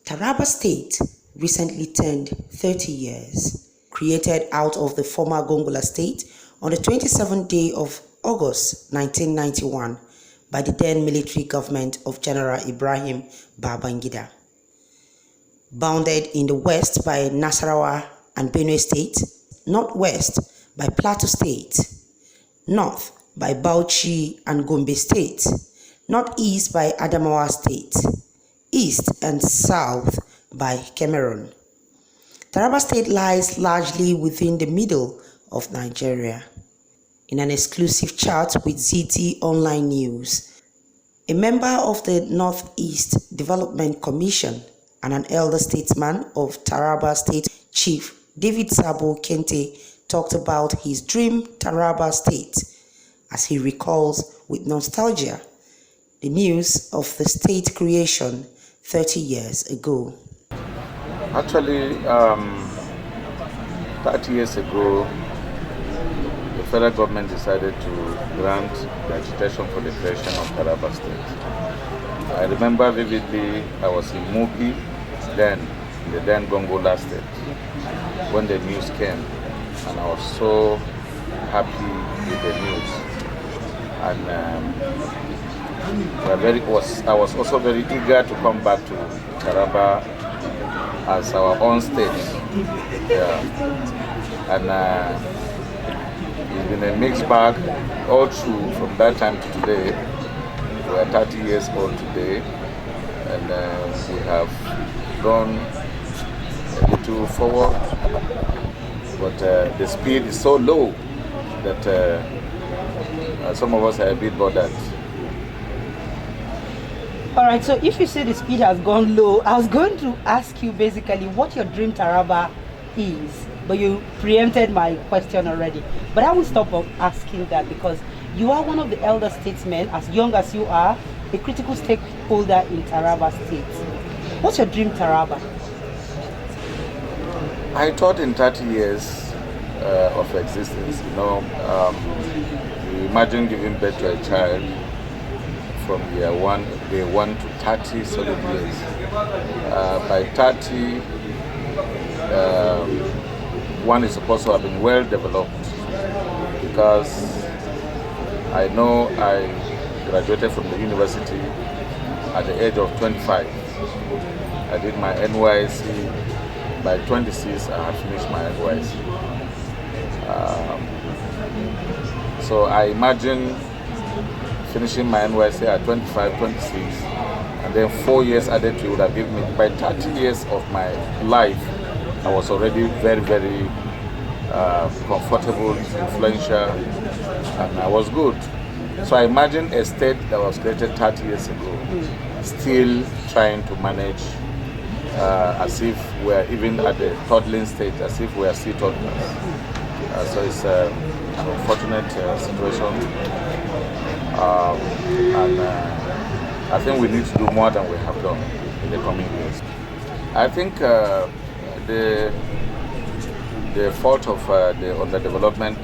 Taraba State recently turned 30 years. Created out of the former Gongola State on the 27th day of August 1991 by the then military government of General Ibrahim Babangida. Bounded in the west by Nasarawa and Benue State, northwest by Plateau State, north by Bauchi and Gombe State, northeast by Adamawa State, east and south by Cameroon. Taraba State lies largely within the middle of Nigeria. In an exclusive chat with ZT Online News, a member of the Northeast Development Commission and an elder statesman of Taraba State, Chief David Sabo Kente, talked about his dream Taraba State as he recalls with nostalgia the news of the state creation 30 years ago. Actually, 30 years ago, the federal government decided to grant the agitation for the creation of Taraba State. I remember vividly, I was in Mubi, then in the then Gongola State, when the news came, and I was so happy with the news. And I was also very eager to come back to Taraba as our own state. Yeah. And it's been a mixed bag all through from that time to today. We are 30 years old today, and we have gone a little forward, but the speed is so low that some of us are a bit bothered. All right, so if you say the speed has gone low, I was going to ask you basically what your dream Taraba is, but you preempted my question already. But I will stop asking that because you are one of the elder statesmen, as young as you are, a critical stakeholder in Taraba State. What's your dream Taraba? I thought in 30 years of existence, you imagine giving birth to a child from day one to 30 solid years. By 30, one is supposed to have been well developed, because I know I graduated from the university at the age of 25. I did my NYSC. By 26, I had finished my NYSC. So I imagine finishing my NYSC at 25, 26, and then 4 years added to it would have given me, by 30 years of my life, I was already very, very comfortable, influential, and I was good. So I imagine a state that was created 30 years ago, still trying to manage as if we're even at the toddling stage, as if we are still toddlers. So it's an unfortunate situation. And I think we need to do more than we have done in the coming years. I think the fault of the underdevelopment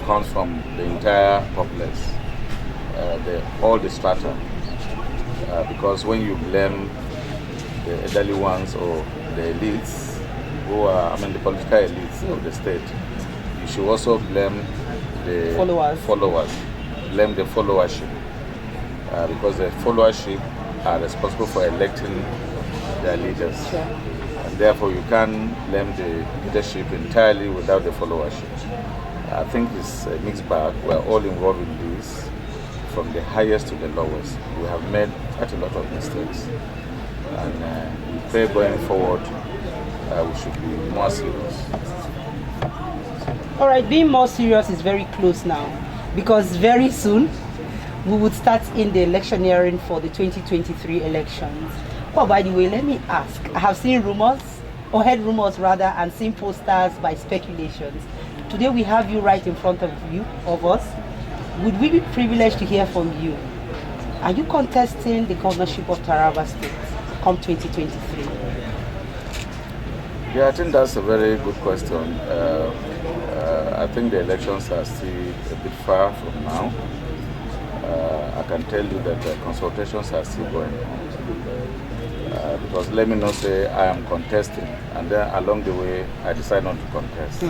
comes from the entire populace, all the strata, because when you blame the elderly ones or the elites, the political elites of the state, you should also blame the followers. Blame the followership, because the followership are responsible for electing their leaders. Sure. And therefore you can't blame the leadership entirely without the followership. I think it's a mixed bag. We're all involved in this, from the highest to the lowest. We have made quite a lot of mistakes, and we pray going forward we should be more serious. All right, being more serious is very close now, because very soon we would start in the electioneering for the 2023 elections. Oh, by the way, let me ask. I have seen rumors, or heard rumors rather, and seen posters by speculations. Today we have you right in front of us. Would we be privileged to hear from you? Are you contesting the governorship of Taraba State come 2023? Yeah, I think that's a very good question. I think the elections are still a bit far from now. I can tell you that consultations are still going on. because let me not say I am contesting, and then along the way I decide not to contest.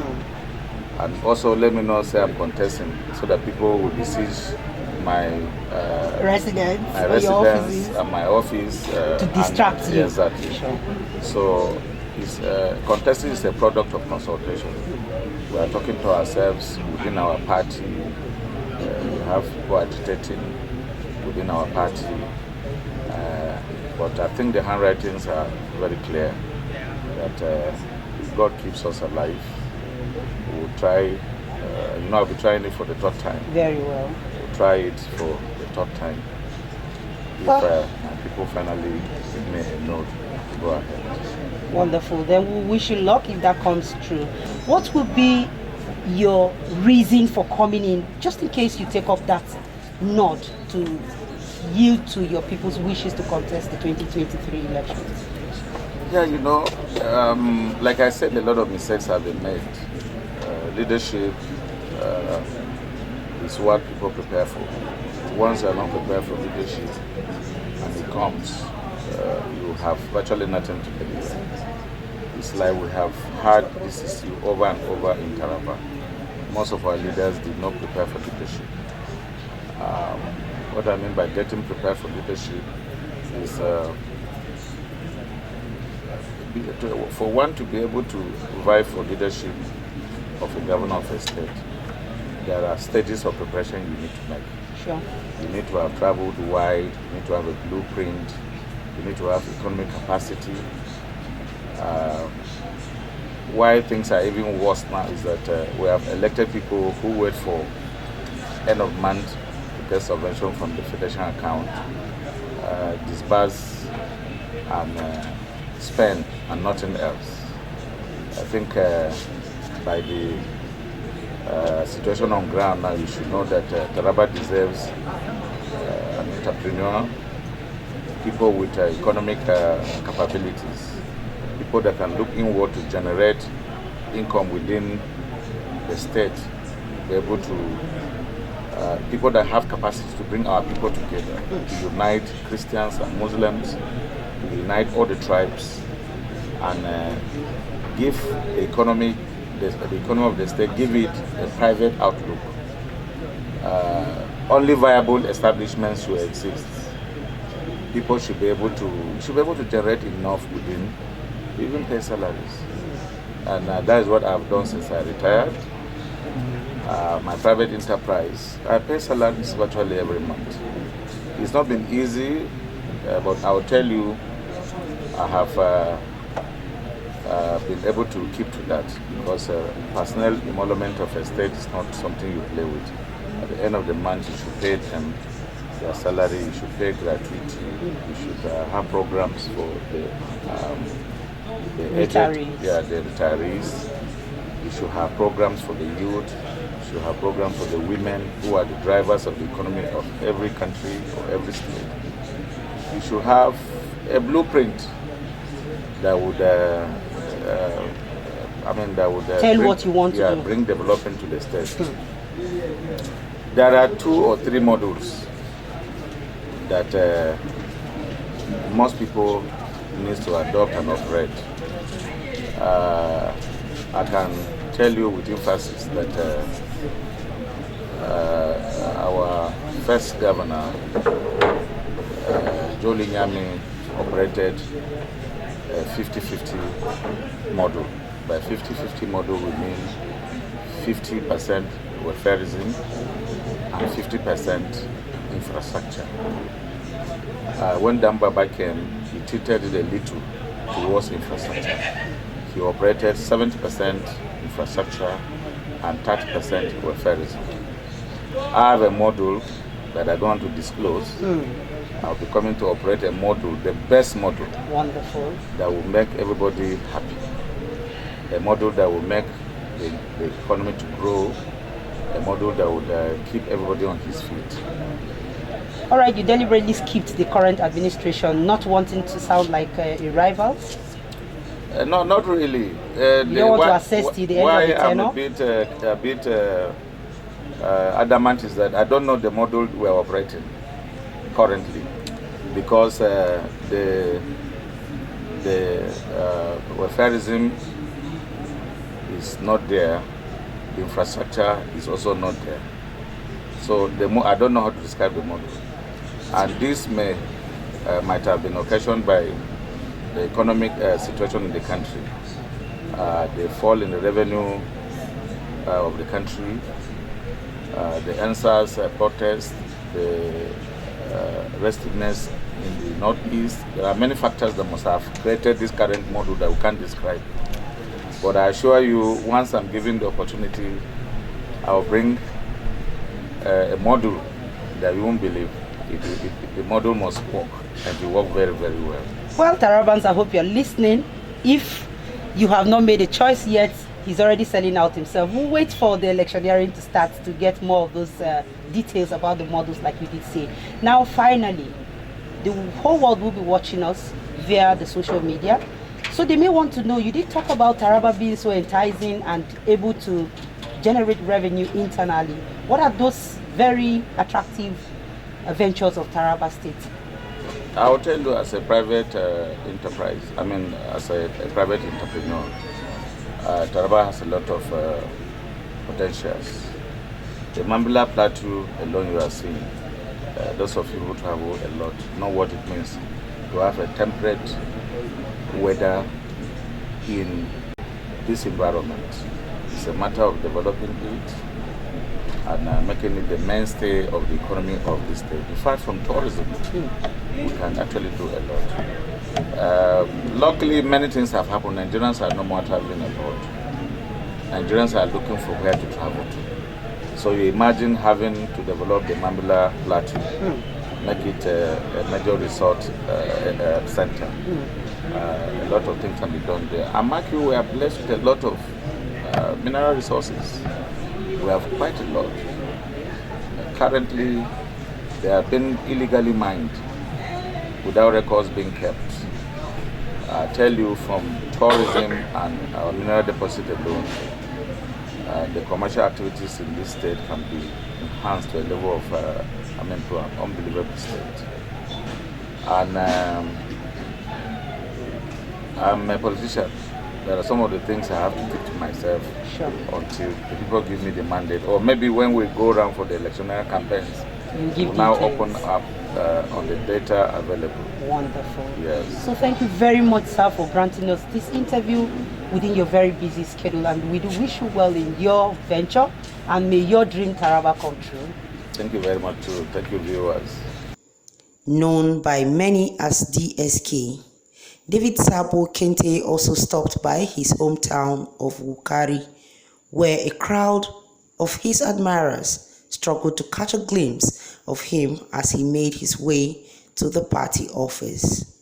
And also let me not say I'm contesting, so that people will besiege my Residence, my or your residence offices. and my office To distract and, you. Exactly. Sure. So it's, contesting is a product of consultation. We are talking to ourselves within our party. We have people agitating within our party. But I think the handwritings are very clear that if God keeps us alive, we'll try. I'll be trying it for the third time. Very well. We'll try it for the third time. If people finally give me a note to go ahead. Wonderful. Then we wish you luck if that comes true. What would be your reason for coming in, just in case you take off that nod to yield to your people's wishes to contest the 2023 elections? Yeah, like I said, a lot of mistakes have been made. Leadership is what people prepare for. Once you are not prepared for leadership and it comes, you have virtually nothing to deliver. It's like we have had this issue over and over in Taraba. Most of our leaders did not prepare for leadership. What I mean by getting prepared for leadership is for one to be able to vie for leadership of a governor of a state. There are stages of preparation you need to make. Sure. You need to have traveled wide, you need to have a blueprint, you need to have economic capacity. Why things are even worse now is that we have elected people who wait for end of month to get subvention from the federation account, disburse and spend and nothing else. I think by the situation on ground now, you should know that Taraba deserves an entrepreneur, people with economic capabilities, people that can look inward to generate income within the state, be able to, people that have capacity to bring our people together, to unite Christians and Muslims, to unite all the tribes, and give the economy of the state, give it a private outlook. Only viable establishments should exist. People should be able to generate enough within, even pay salaries. And that is what I've done since I retired. My private enterprise, I pay salaries virtually every month. It's not been easy, but I'll tell you, I have been able to keep to that, because personnel emolument of a state is not something you play with. At the end of the month, you should pay them their salary, you should pay gratuity, you should have programs for the retirees. The retirees. You should have programs for the youth. You should have programs for the women who are the drivers of the economy of every country or every state. You should have a blueprint that would tell what you want to do. Bring development to the state. There are 2 or 3 modules that most people need to adopt and operate. I can tell you with emphasis that our first governor, Joli Nyami, operated a 50-50 model. By 50-50 model, we mean 50% welfareism and 50% infrastructure. When Dambaba came, he tilted it a little towards infrastructure. He operated 70% infrastructure and 30% welfareism. I have a model that I don't want to disclose. I'll be coming to operate a model, the best model. Wonderful. That will make everybody happy. A model that will make the economy to grow. A model that would keep everybody on his feet. All right, you deliberately skipped the current administration, not wanting to sound like a rival? No, not really. You don't want to assess to the end of the tenure? Why I'm a bit adamant is that I don't know the model we're operating currently, because the Tourism is not there. The infrastructure is also not there. So I don't know how to describe the model. And this might have been occasioned by the economic situation in the country, the fall in the revenue of the country, the answers protest, the restiveness in the northeast. There are many factors that must have created this current model that we can't describe. But I assure you, once I'm given the opportunity, I'll bring a model that you won't believe. The model must work, and it will work very, very well. Well, Tarabans, I hope you're listening. If you have not made a choice yet, he's already selling out himself. We'll wait for the electioneering to start to get more of those details about the models, like you did say. Now, finally, the whole world will be watching us via the social media. So they may want to know, you did talk about Taraba being so enticing and able to generate revenue internally. What are those very attractive ventures of Taraba State? I will tell you, as a private enterprise, as a private entrepreneur, Taraba has a lot of potentials. The Mambila Plateau alone you are seeing, those of you who travel a lot know what it means to have a temperate weather in this environment. It's a matter of developing it and making it the mainstay of the economy of this state. In fact, from tourism, we can actually do a lot. Luckily, many things have happened. Nigerians are no more traveling abroad. Nigerians are looking for where to travel to. So you imagine having to develop the Mambila Plateau, make it a major resort center. A lot of things can be done there. And mark you, we are blessed with a lot of mineral resources. We have quite a lot. Currently, they have been illegally mined without records being kept. I tell you, from tourism and our mineral deposit alone, the commercial activities in this state can be enhanced to a level of, to an unbelievable state. And I'm a politician. There are some of the things I have to keep to myself until the people give me the mandate. Or maybe when we go around for the electionary campaigns, we'll now open up on the data available. Wonderful. Yes. So thank you very much, sir, for granting us this interview within your very busy schedule. And we do wish you well in your venture, and may your dream Taraba come true. Thank you very much too. Thank you, viewers. Known by many as DSK, David Sabo Kente also stopped by his hometown of Wukari, where a crowd of his admirers struggled to catch a glimpse of him as he made his way to the party office.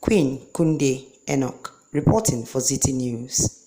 Queen Kunde Enoch reporting for ZT News.